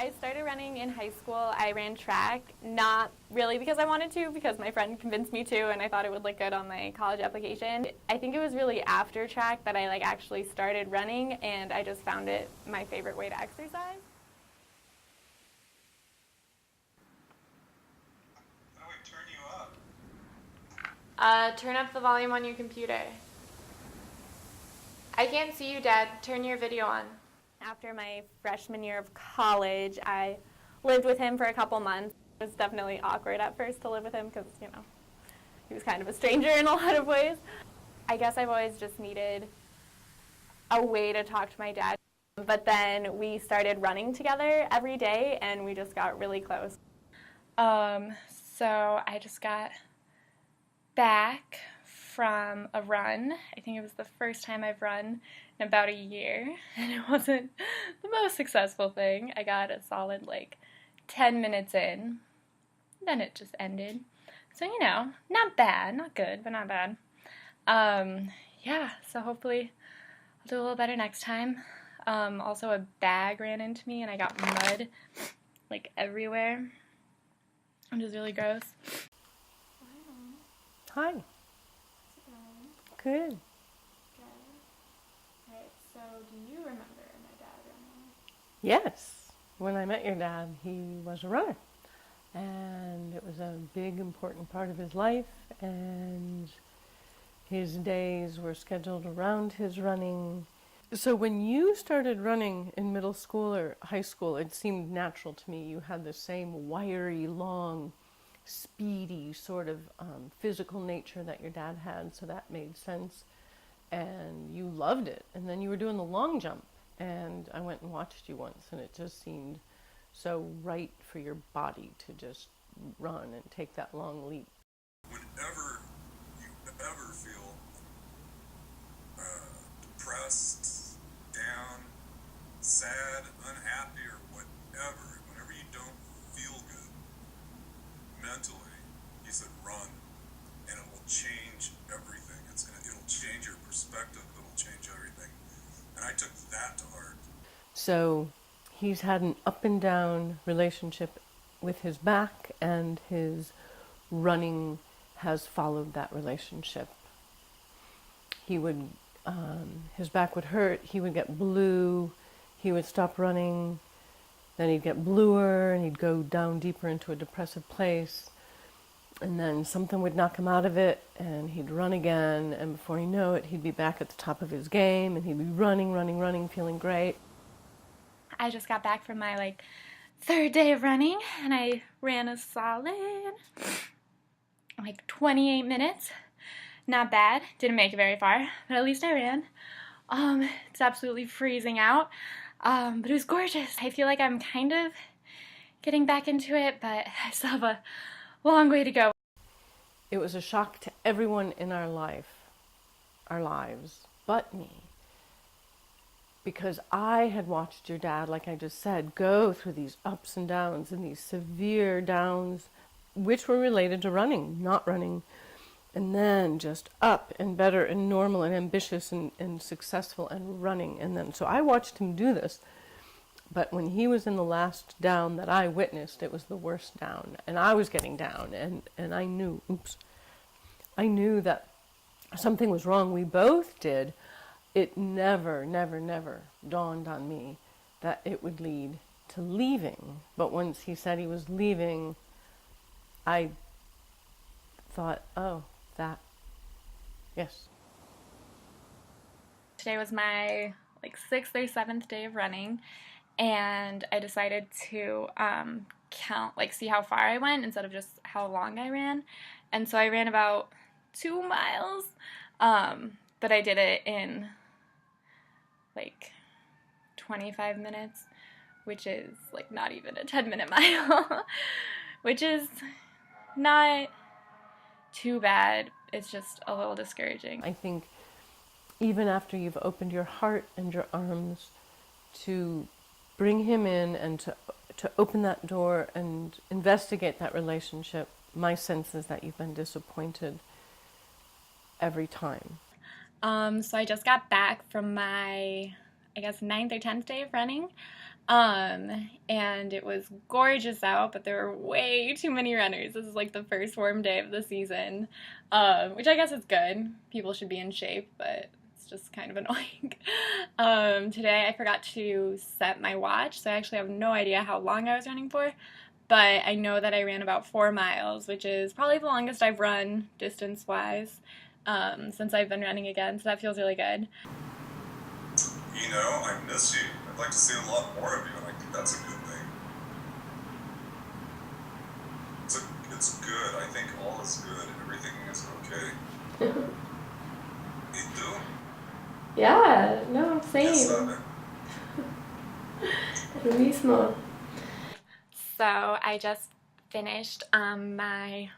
I started running in high school. I ran track, not really because I wanted to, because my friend convinced me to, and I thought it would look good on my college application. I think it was really after track that I actually started running, and I just found it my favorite way to exercise. How do I turn you up? Turn up the volume on your computer. I can't see you, Dad. Turn your video on. After my freshman year of college, I lived with him for a couple months. It was definitely awkward at first to live with him because, he was kind of a stranger in a lot of ways. I guess I've always just needed a way to talk to my dad. But then we started running together every day, and we just got really close. So I just got back from a run. I think it was the first time I've run in about a year, and it wasn't the most successful thing. I got a solid 10 minutes in, then it just ended. So, not bad, not good, but not bad. Yeah, so hopefully I'll do a little better next time. Also, a bag ran into me and I got mud everywhere, which is really gross. Hi. Good. Alright, so do you remember my dad running? Yes. When I met your dad, he was a runner. And it was a big, important part of his life. And his days were scheduled around his running. So when you started running in middle school or high school, it seemed natural to me. You had the same wiry, long, speedy sort of physical nature that your dad had, so that made sense. And you loved it. And then you were doing the long jump, and I went and watched you once, and it just seemed so right for your body to just run and take that long leap. Whenever you ever feel depressed, down, sad, unhappy, or whatever, whenever you don't feel good mentally, he said run, and it will change everything. It'll change your perspective. It'll change everything. And I took that to heart. So he's had an up and down relationship with his back, and his running has followed that relationship. He would, his back would hurt, he would get blue, he would stop running, then he'd get bluer, and he'd go down deeper into a depressive place. And then something would knock him out of it, and he'd run again, and before you know it, he'd be back at the top of his game, and he'd be running, feeling great. I just got back from my third day of running, and I ran a solid 28 minutes. Not bad. Didn't make it very far, but at least I ran. It's absolutely freezing out, but it was gorgeous. I feel like I'm kind of getting back into it, but I still have a long way to go. It was a shock to everyone in our lives, but me. Because I had watched your dad, like I just said, go through these ups and downs and these severe downs, which were related to running, not running, and then just up and better and normal and ambitious and successful and running. And then, so I watched him do this. But when he was in the last down that I witnessed, it was the worst down. And I was getting down, and I knew, I knew that something was wrong. We both did. It never dawned on me that it would lead to leaving. But once he said he was leaving, I thought, oh, yes. Today was my 6th or 7th day of running, and I decided to count, see how far I went instead of just how long I ran. And so I ran about 2 miles, but I did it in 25 minutes, which is not even a 10-minute mile, which is not too bad. It's just a little discouraging. I think even after you've opened your heart and your arms to bring him in and to open that door and investigate that relationship, my sense is that you've been disappointed every time. So I just got back from my I guess, 9th or 10th day of running. And it was gorgeous out, but there were way too many runners. This is like the first warm day of the season, which I guess is good. People should be in shape, but it's just kind of annoying. Today I forgot to set my watch, so I actually have no idea how long I was running for, but I know that I ran about 4 miles, which is probably the longest I've run distance-wise since I've been running again, so that feels really good. You know, I miss you. I'd like to see a lot more of you, and I think that's a good thing. It's good. I think all is good. Everything is okay. You do? Yeah, no, same. Yes, Simon. Lo mismo. So I just finished my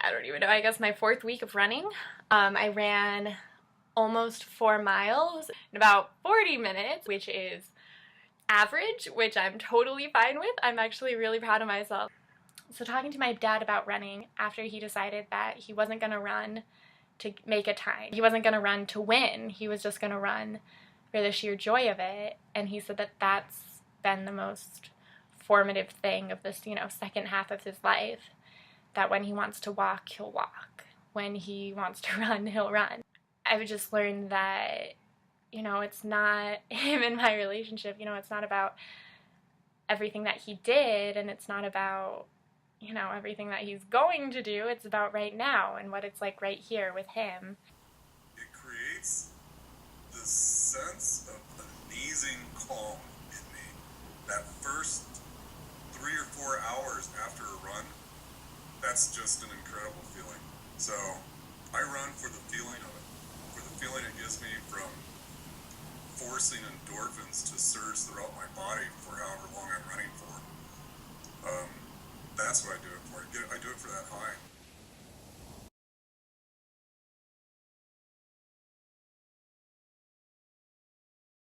4th week of running. I ran almost 4 miles in about 40 minutes, which is average, which I'm totally fine with. I'm actually really proud of myself. So talking to my dad about running after he decided that he wasn't going to run to make a time. He wasn't going to run to win. He was just going to run for the sheer joy of it. And he said that that's been the most formative thing of this, second half of his life. That when he wants to walk, he'll walk. When he wants to run, he'll run. I've just learned that, it's not him and my relationship. It's not about everything that he did, and it's not about, everything that he's going to do. It's about right now and what it's like right here with him. It creates this sense of amazing calm in me. That first 3 or 4 hours after a run, that's just an incredible feeling. So I run for the feeling of it, for the feeling it gives me from forcing endorphins to surge throughout my body for however long I'm running for. That's what I do it for. I do it for that high.